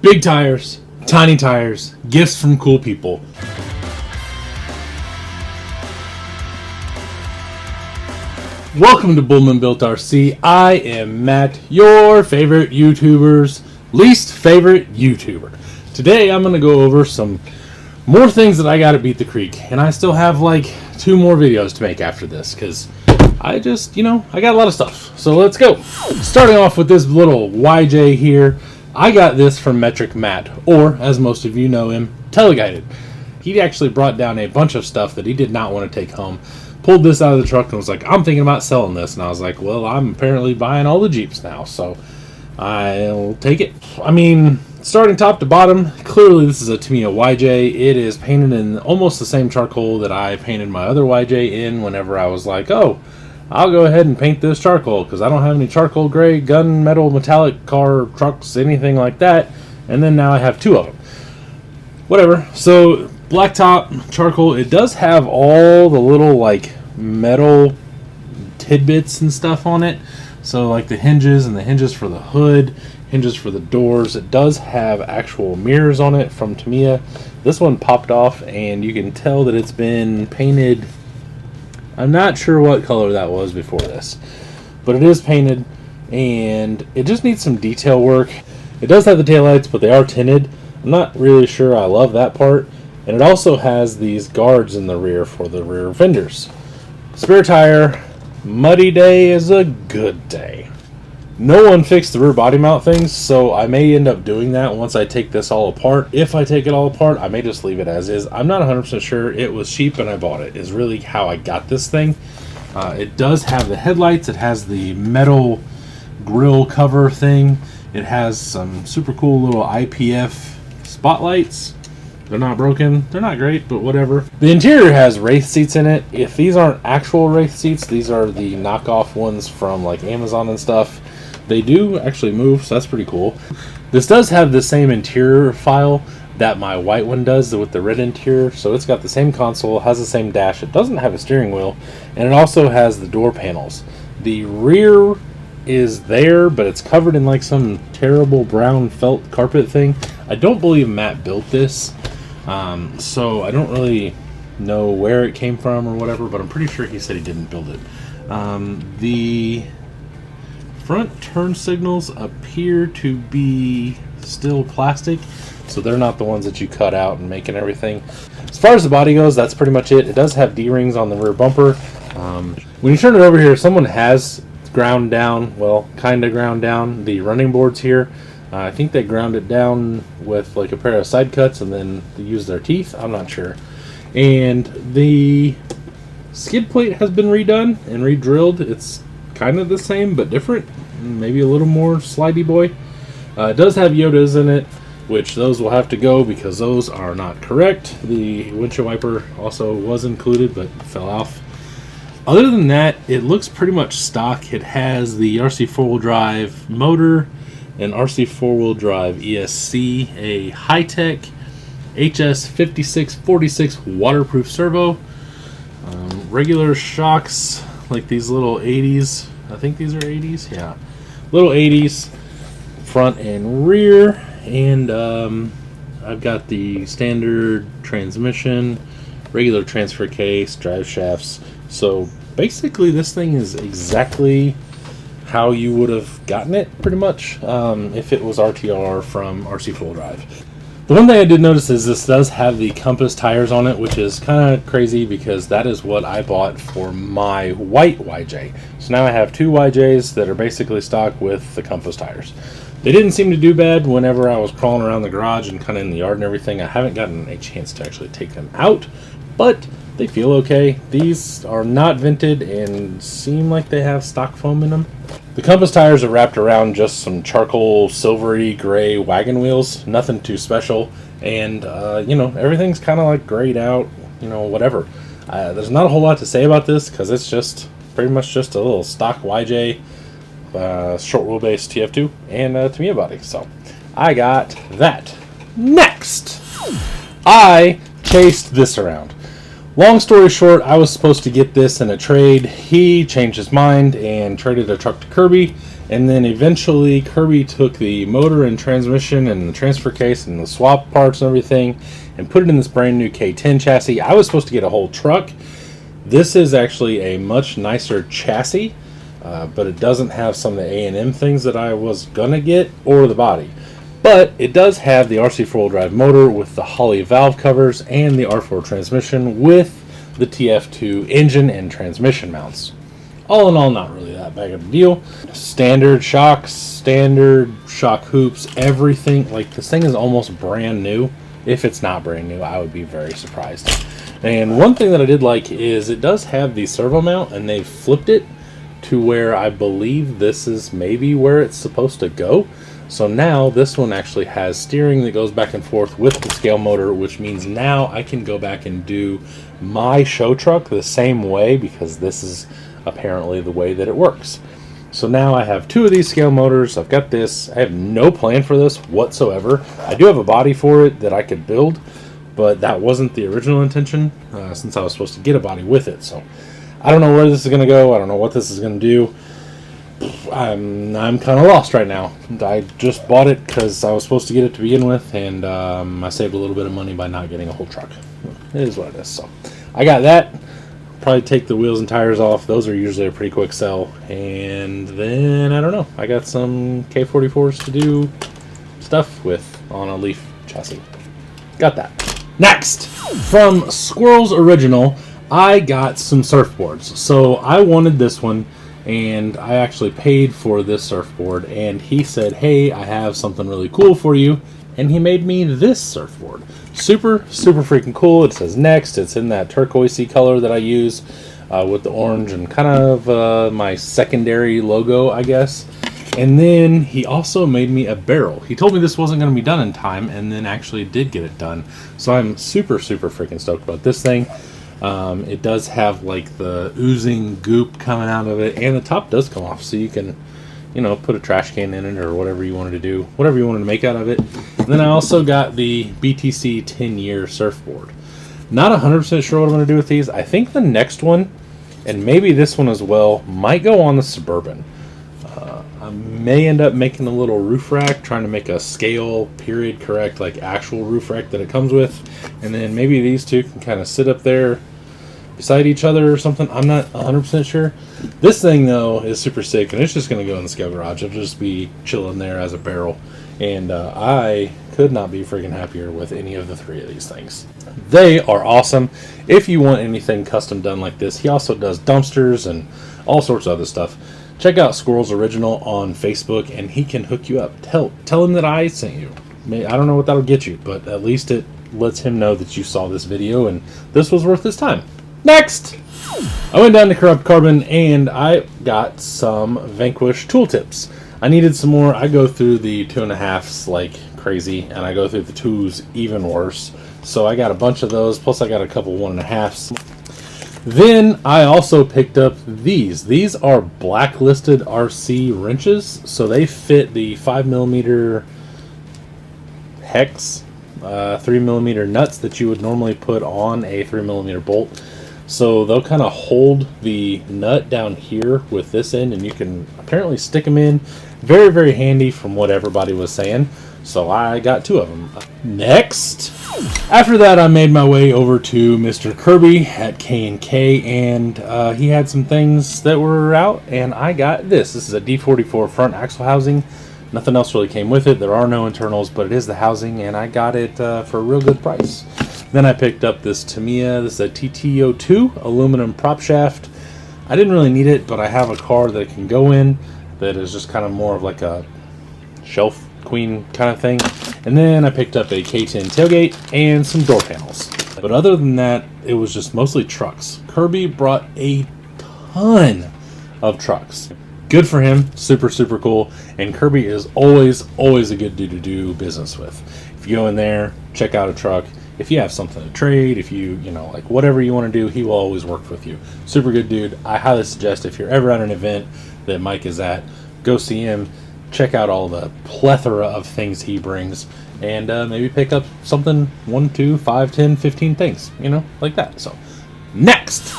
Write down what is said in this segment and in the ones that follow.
Big tires, tiny tires, gifts from cool people. Welcome to Bullman Built RC. I am Matt, your favorite YouTuber's least favorite YouTuber. Today I'm going to go over some more things that I got to beat the creek. And I still have like 2 more videos to make after this because I just, I got a lot of stuff. So let's go. Starting off with this little YJ here. I got this from Metric Matt, or as most of you know him, Teleguided. He actually brought down a bunch of stuff that he did not want to take home. Pulled this out of the truck and was like, I'm thinking about selling this. And I was like, well, I'm apparently buying all the Jeeps now, so I'll take it. I mean, starting top to bottom, clearly this is a Tamiya YJ. It is painted in almost the same charcoal that I painted my other YJ in whenever I was like, oh, I'll go ahead and paint this charcoal because I don't have any charcoal gray, gunmetal, metallic car, trucks, anything like that. And then now I have 2 of them. Whatever. So blacktop charcoal, it does have all the little like metal tidbits and stuff on it. So like the hinges and the hinges for the hood, hinges for the doors. It does have actual mirrors on it from Tamiya. This one popped off and you can tell that it's been painted. I'm not sure what color that was before this, but it is painted and it just needs some detail work. It does have the taillights, but they are tinted. I'm not really sure I love that part. And it also has these guards in the rear for the rear fenders. Spare tire. Muddy day is a good day. No one fixed the rear body mount things, so I may end up doing that once I take this all apart. If I take it all apart, I may just leave it as is. I'm not 100% sure. It was cheap and I bought it, is really how I got this thing. It does have the headlights. It has the metal grill cover thing. It has some super cool little IPF spotlights. They're not broken. They're not great, but whatever. The interior has Wraith seats in it. If these aren't actual Wraith seats, these are the knockoff ones from like Amazon and stuff. They do actually move, so that's pretty cool. This does have the same interior file that my white one does with the red interior. So it's got the same console, has the same dash. It doesn't have a steering wheel, and it also has the door panels. The rear is there, but it's covered in like some terrible brown felt carpet thing. I don't believe Matt built this, so I don't really know where it came from or whatever, but I'm pretty sure he said he didn't build it. The front turn signals appear to be still plastic, so they're not the ones that you cut out and make and everything. As far as the body goes, that's pretty much it. It does have D-rings on the rear bumper. When you turn it over here, someone has ground down, well, kind of ground down the running boards here. I think they ground it down with like a pair of side cuts and then they used their teeth. I'm not sure. And the skid plate has been redone and re-drilled. It's kind of the same but different, maybe a little more slidey boy. It does have Yodas in it, which those will have to go because those are not correct. The windshield wiper also was included but fell off. Other than that, it looks pretty much stock. It has the RC 4-wheel drive motor, an RC 4-wheel drive ESC, a high-tech HS 5646 waterproof servo, regular shocks, like these little 80s. I think these are 80s. Yeah, little 80s front and rear. And I've got the standard transmission, regular transfer case, drive shafts. So basically this thing is exactly how you would have gotten it pretty much if it was RTR from RC 4-wheel drive. The one thing I did notice is this does have the Compass tires on it, which is kind of crazy because that is what I bought for my white YJ. So now I have 2 YJs that are basically stock with the Compass tires. They didn't seem to do bad whenever I was crawling around the garage and kind of in the yard and everything. I haven't gotten a chance to actually take them out, but they feel okay. These are not vented and seem like they have stock foam in them. The Compass tires are wrapped around just some charcoal silvery gray wagon wheels, nothing too special, and everything's kind of like grayed out, whatever. There's not a whole lot to say about this because it's just pretty much just a little stock YJ short wheelbase TF2 and a Tamiya body. So I got that. Next, I chased this around. Long story short, I was supposed to get this in a trade. He changed his mind and traded a truck to Kirby, And then eventually Kirby took the motor and transmission and the transfer case and the swap parts and everything and put it in this brand new K10 chassis. I was supposed to get a whole truck. This is actually a much nicer chassis, but it doesn't have some of the A&M things that I was gonna get, or the body. But it does have the RC 4-wheel drive motor with the Holley valve covers and the R4 transmission with the TF2 engine and transmission mounts. All in all, not really that big of a deal. Standard shocks, standard shock hoops, everything. Like, this thing is almost brand new. If it's not brand new, I would be very surprised. And one thing that I did like is it does have the servo mount, and they've flipped it to where I believe this is maybe where it's supposed to go. So now this one actually has steering that goes back and forth with the scale motor, which means now I can go back and do my show truck the same way, because this is apparently the way that it works. So now I have two of these scale motors. I've got this. I have no plan for this whatsoever. I do have a body for it that I could build, but that wasn't the original intention, since I was supposed to get a body with it. So I don't know where this is going to go. I don't know what this is going to do. I'm kind of lost right now. I just bought it because I was supposed to get it to begin with, and I saved a little bit of money by not getting a whole truck. It is what it is. So I got that. Probably take the wheels and tires off. Those are usually a pretty quick sell. And then, I don't know, I got some K44s to do stuff with on a Leaf chassis. Got that. Next, from Squirrel's Original, I got some surfboards. So I wanted this one, and I actually paid for this surfboard, and he said, hey, I have something really cool for you, and he made me this surfboard. Super freaking cool. It says Next. It's in that turquoisey color that I use with the orange and kind of my secondary logo, I guess. And then he also made me a barrel. He told me this wasn't going to be done in time, and then actually did get it done. So I'm super freaking stoked about this thing. It does have like the oozing goop coming out of it, and the top does come off, so you can, you know, put a trash can in it or whatever you wanted to do, whatever you wanted to make out of it. And then I also got the BTC 10-year surfboard. Not 100% sure what I'm going to do with these. I think the next one, and maybe this one as well, might go on the Suburban. I may end up making a little roof rack, trying to make a scale, period correct, like actual roof rack that it comes with. And then maybe these two can kind of sit up there beside each other or something. I'm not 100% sure. This thing, though, is super sick, and it's just going to go in the scale garage. It'll just be chilling there as a barrel. And I could not be freaking happier with any of the three of these things. They are awesome. If you want anything custom done like this, he also does dumpsters and all sorts of other stuff. Check out Squirrel's Original on Facebook, and he can hook you up. Tell him that I sent you. I don't know what that'll get you, but at least it lets him know that you saw this video and this was worth his time. Next! I went down to Corrupt Carbon and I got some Vanquish tooltips. I needed some more. I go through the 2.5s like crazy, and I go through the 2s even worse. So I got a bunch of those, plus I got a couple 1.5s. Then I also picked up these. These are blacklisted RC wrenches, so they fit the 5mm hex, 3mm nuts that you would normally put on a 3mm bolt. So they'll kind of hold the nut down here with this end, and you can apparently stick them in. Very handy from what everybody was saying. So I got 2 of them. Next, after that, I made my way over to Mr. Kirby at K&K, and he had some things that were out, and I got this. This is a D44 front axle housing. Nothing else really came with it. There are no internals, but it is the housing, and I got it for a real good price. Then I picked up this Tamiya. This is a TTO2 aluminum prop shaft. I didn't really need it, but I have a car that it can go in that is just kind of more of like a shelf queen kind of thing. And then I picked up a K10 tailgate and some door panels. But other than that, it was just mostly trucks. Kirby brought a ton of trucks. Good for him. Super cool. And Kirby is always a good dude to do business with. If you go in there, check out a truck. If you have something to trade, if you know, like whatever you want to do, he will always work with you. Super good dude. I highly suggest if you're ever at an event that Mike is at, go see him. Check out all the plethora of things he brings, and maybe pick up something, 1, 2, 5, 10, 15 things, you know, like that. So next,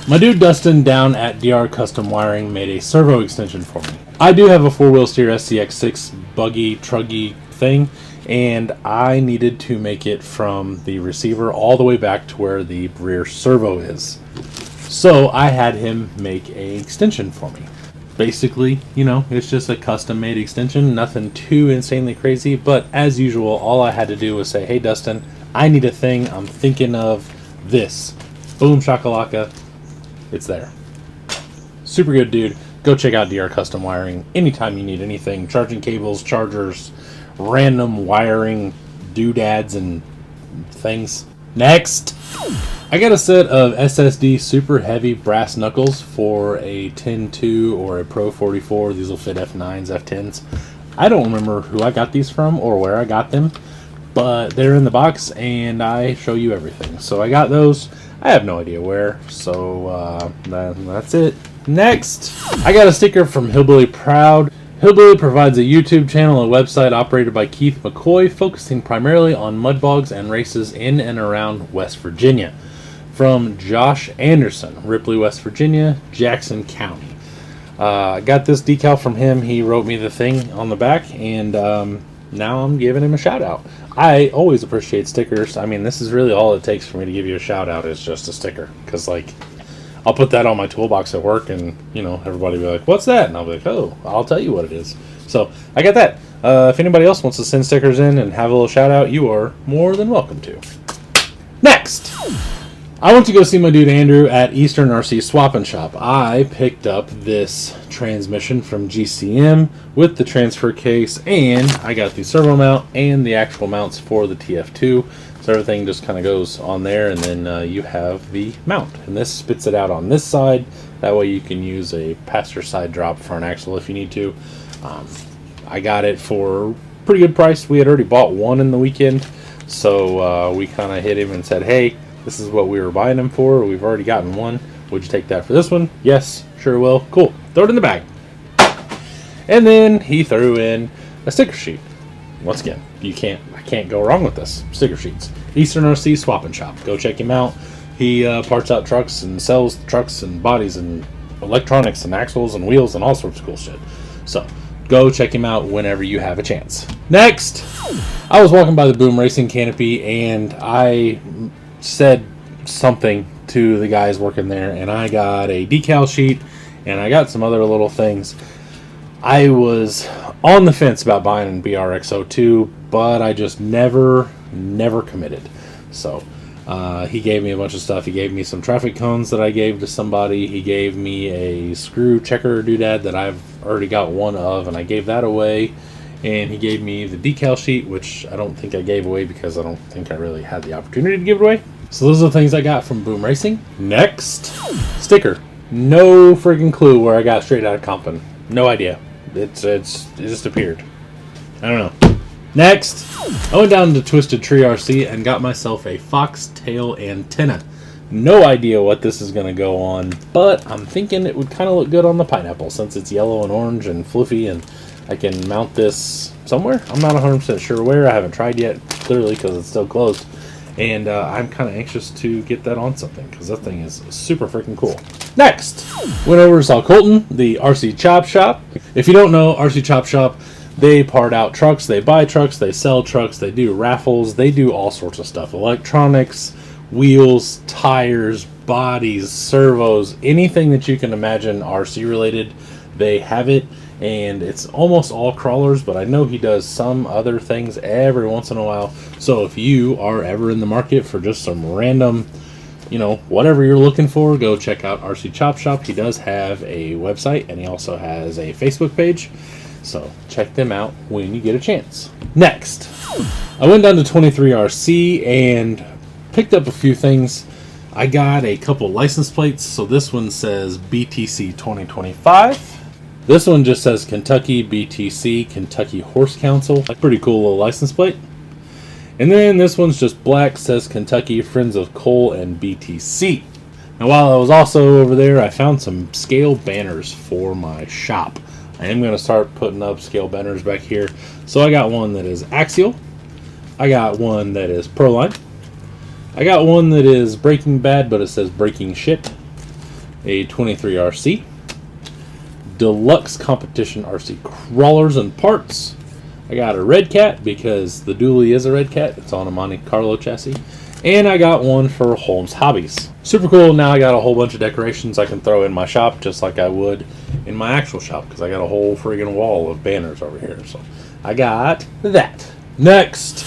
my dude Dustin down at DR Custom Wiring made a servo extension for me. I do have a 4-wheel steer SCX6 buggy truggy thing, and I needed to make it from the receiver all the way back to where the rear servo is. So I had him make an extension for me. Basically, you know, it's just a custom made extension, nothing too insanely crazy, but as usual, all I had to do was say, hey Dustin, I need a thing, I'm thinking of this. Boom shakalaka, it's there. Super good dude. Go check out DR Custom Wiring anytime you need anything, charging cables, chargers, random wiring doodads and things. Next, I got a set of SSD super heavy brass knuckles for a 10.2 or a Pro 44. These will fit F9s, F10s. I don't remember who I got these from or where I got them, but they're in the box and I show you everything. So I got those. I have no idea where, so that's it. Next, I got a sticker from Hillbilly Proud. Hillbilly provides a YouTube channel and website operated by Keith McCoy, focusing primarily on mud bogs and races in and around West Virginia. From Josh Anderson, Ripley, West Virginia, Jackson County. I got this decal from him. He wrote me the thing on the back, and now I'm giving him a shout out. I always appreciate stickers. I mean, this is really all it takes for me to give you a shout out is just a sticker, because like I'll put that on my toolbox at work, and you know, everybody will be like, what's that? And I'll be like, oh, I'll tell you what it is. So I got that. If anybody else wants to send stickers in and have a little shout out, you are more than welcome to. Next, I went to go see my dude Andrew at Eastern RC Swap and Shop. I picked up this transmission from GCM with the transfer case, and I got the servo mount and the actual mounts for the TF2. So everything just kind of goes on there, and then you have the mount. And this spits it out on this side. That way you can use a passenger side drop for an axle if you need to. I got it for a pretty good price. We had already bought one in the weekend, so we kind of hit him and said, hey, this is what we were buying them for. We've already gotten one. Would you take that for this one? Yes, sure will. Cool. Throw it in the bag. And then he threw in a sticker sheet. Once again, I can't go wrong with this. Sticker sheets. Eastern RC Swap and Shop. Go check him out. He parts out trucks and sells trucks and bodies and electronics and axles and wheels and all sorts of cool shit. So go check him out whenever you have a chance. Next, I was walking by the Boom Racing canopy and I said something to the guys working there, and I got a decal sheet and I got some other little things. I was on the fence about buying a BRX02, but I just never committed. So he gave me a bunch of stuff. He gave me some traffic cones that I gave to somebody. He gave me a screw checker doodad that I've already got one of, and I gave that away. And he gave me the decal sheet, which I don't think I gave away because I don't think I really had the opportunity to give it away. So those are the things I got from Boom Racing. Next, sticker. No friggin' clue where I got Straight Outta Compton. No idea. It just appeared. I don't know. Next, I went down to Twisted Tree RC and got myself a foxtail antenna. No idea what this is going to go on, but I'm thinking it would kind of look good on the pineapple since it's yellow and orange and fluffy, and I can mount this somewhere. I'm not 100% sure where. I haven't tried yet, clearly, because it's still closed. And I'm kind of anxious to get that on something because that thing is super freaking cool. Next, went over to saw Colton, the RC Chop Shop. If you don't know, RC Chop Shop, they part out trucks, they buy trucks, they sell trucks, they do raffles, they do all sorts of stuff. Electronics, wheels, tires, bodies, servos, anything that you can imagine RC related, they have it. And it's almost all crawlers, but I know he does some other things every once in a while. So if you are ever in the market for just some random, you know, whatever you're looking for, go check out RC Chop Shop. He does have a website, and he also has a Facebook page. So check them out when you get a chance. Next, I went down to 23RC and picked up a few things. I got a couple license plates. So this one says BTC 2025. This one just says Kentucky BTC, Kentucky Horse Council. Pretty cool little license plate. And then this one's just black, says Kentucky Friends of Coal and BTC. Now while I was also over there, I found some scale banners for my shop. I am going to start putting up scale banners back here. So I got one that is axial. I got one that is Proline. I got one that is Breaking Bad, but it says Breaking Shit. A 23RC. Deluxe Competition RC crawlers and parts. I got a red cat because the dually is a red cat. It's on a Monte Carlo chassis. And I got one for Holmes Hobbies. Super cool. Now I got a whole bunch of decorations I can throw in my shop just like I would in my actual shop because I got a whole friggin' wall of banners over here. So I got that. Next,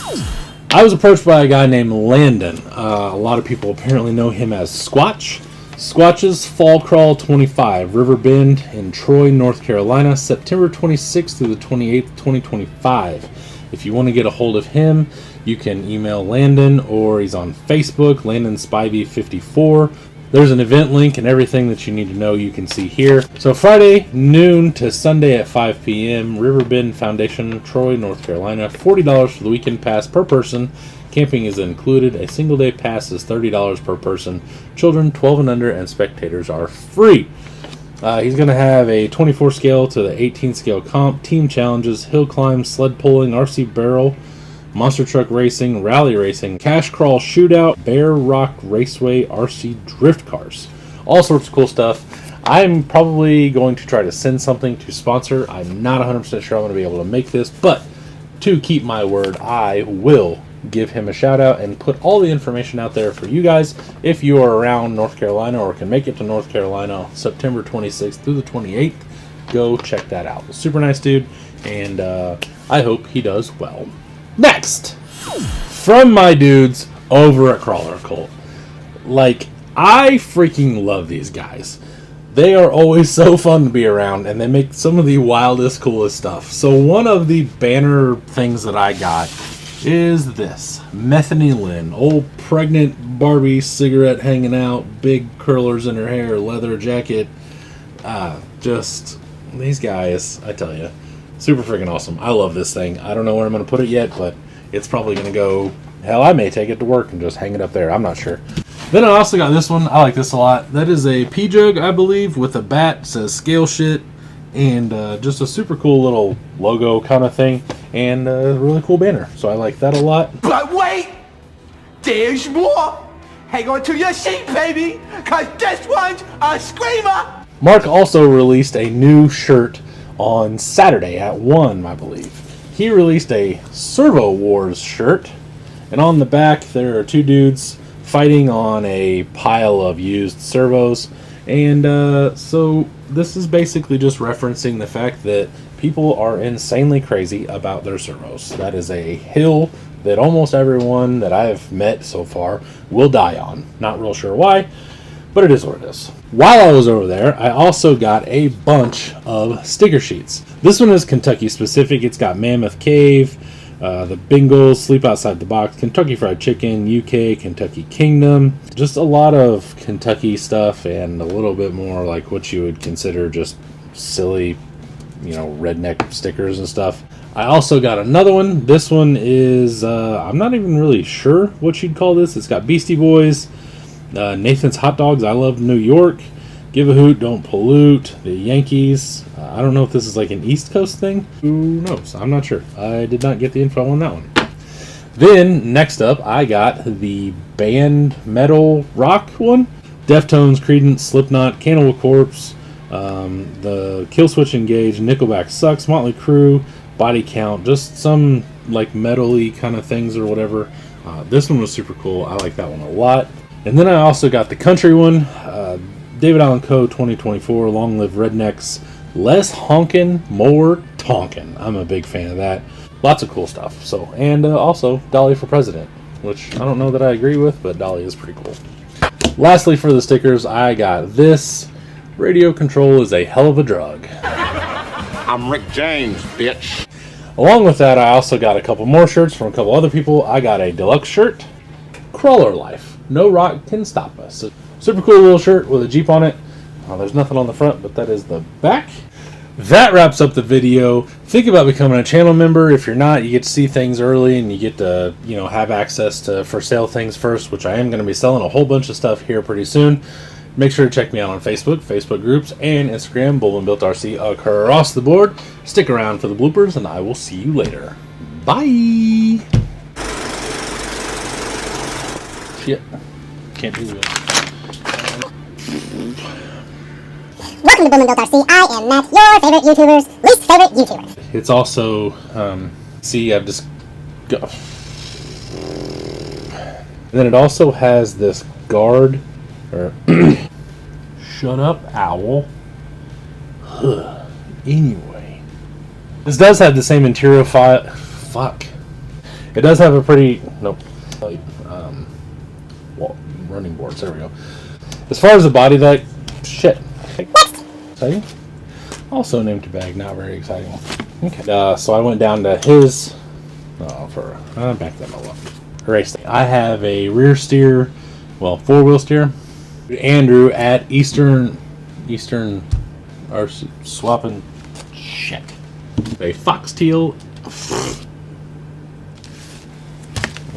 I was approached by a guy named Landon. A lot of people apparently know him as Squatch. Squatch's Fall Crawl 25, River Bend in Troy, North Carolina, September 26th through the 28th, 2025. If you want to get a hold of him, you can email Landon, or he's on Facebook, Landon Spivey 54. There's an event link and everything that you need to know you can see here. So Friday noon to Sunday at 5 p.m., River Bend Foundation, Troy, North Carolina. $40 for the weekend pass per person. Camping is included. A single day pass is $30 per person. Children 12 and under and spectators are free. He's going to have a 24 scale to the 18 scale comp, team challenges, hill climb, sled pulling, RC barrel, monster truck racing, rally racing, cash crawl shootout, Bear Rock Raceway, RC drift cars. All sorts of cool stuff. I'm probably going to try to send something to sponsor. I'm not 100% sure I'm going to be able to make this, but to keep my word, I will give him a shout out and put all the information out there for you guys. If you are around North Carolina or can make it to North Carolina September 26th through the 28th, go check that out. Super nice dude, and I hope he does well. Next, from my dudes over at Crawler Cult. Like, I freaking love these guys. They are always so fun to be around, and they make some of the wildest, coolest stuff. So one of the banner things that I got is this Methany Lynn, old pregnant Barbie cigarette hanging out, big curlers in her hair, leather jacket. Just these guys, I tell you, super freaking awesome. I love this thing. I don't know where I'm going to put it yet, but it's probably going to go, hell, I may take it to work and just hang it up there. I'm not sure. Then I also got this one. I like this a lot. That is a P-Jug, I believe, with a bat. It says scale shit. And just a super cool little logo kind of thing. And a really cool banner. So I like that a lot. But wait! There's more! Hang on to your seat, baby! Cause this one's a screamer! Mark also released a new shirt on Saturday at 1, I believe. He released a Servo Wars shirt. And on the back there are two dudes fighting on a pile of used servos. And so this is basically just referencing the fact that people are insanely crazy about their servos. That is a hill that almost everyone that I've met so far will die on. Not real sure why, but it is what it is. While I was over there, I also got a bunch of sticker sheets. This one is Kentucky specific. It's got Mammoth Cave, the Bengals, Sleep Outside the Box, Kentucky Fried Chicken, UK, Kentucky Kingdom. Just a lot of Kentucky stuff and a little bit more like what you would consider just silly, you know, redneck stickers and stuff. I also got another one. This one is, I'm not even really sure what you'd call this. It's got Beastie Boys, Nathan's Hot Dogs, I Love New York, Give a Hoot, Don't Pollute, the Yankees. I don't know if this is like an East Coast thing. Who knows? I'm not sure. I did not get the info on that one. Then, next up, I got the band metal rock one. Deftones, Creedence, Slipknot, Cannibal Corpse, the Killswitch Engage, Nickelback Sucks, Motley Crue, Body Count, just some like metal-y kind of things or whatever. This one was super cool. I like that one a lot. And then I also got the country one. David Allen Co. 2024, Long Live Rednecks, Less Honkin', More Tonkin'. I'm a big fan of that. Lots of cool stuff. So, and also Dolly for President, which I don't know that I agree with, but Dolly is pretty cool. Lastly, for the stickers, I got this. Radio control is a hell of a drug. I'm Rick James, bitch. Along with that, I also got a couple more shirts from a couple other people. I got a deluxe shirt, Crawler Life. No rock can stop us. Super cool little shirt with a Jeep on it. There's nothing on the front, but that is the back. That wraps up the video. Think about becoming a channel member. If you're not, you get to see things early and you get to, you know, have access to for sale things first, which I am going to be selling a whole bunch of stuff here pretty soon. Make sure to check me out on Facebook groups, and Instagram, Bullman Built RC across the board. Stick around for the bloopers, and I will see you later. Bye! Shit. Can't do that. Welcome to Bullman Built RC. I am Matt, your favorite YouTuber's least favorite YouTuber. It's also, see, I've just got... And then it also has this guard, or... Shut up, owl. Anyway. This does have the same interior fuck. It does have a pretty... Nope. Well, running boards, there we go. As far as the body, like... Shit. Exciting. Also named to bag, not very exciting. Okay. So I went down to his... back that all up. Erase that. I have a rear steer, well, four-wheel steer. Andrew at Eastern RC swapping shit. A foxtail. What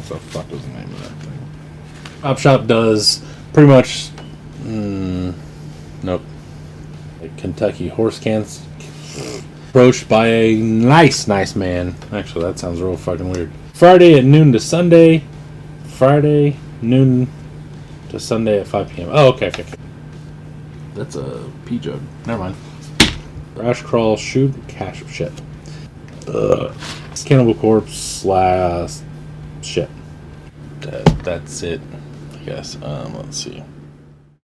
the fuck was the name of that thing? Top Shop does pretty much. Nope. A Kentucky horse cans. Approached by a nice man. Actually, that sounds real fucking weird. Friday at noon to Sunday. Friday noon to Sunday at 5 p.m. Oh, okay. That's a pea jug. Never mind. Crash crawl shoot cash shit. Cannibal Corpse / shit. That's it, I guess. Let's see.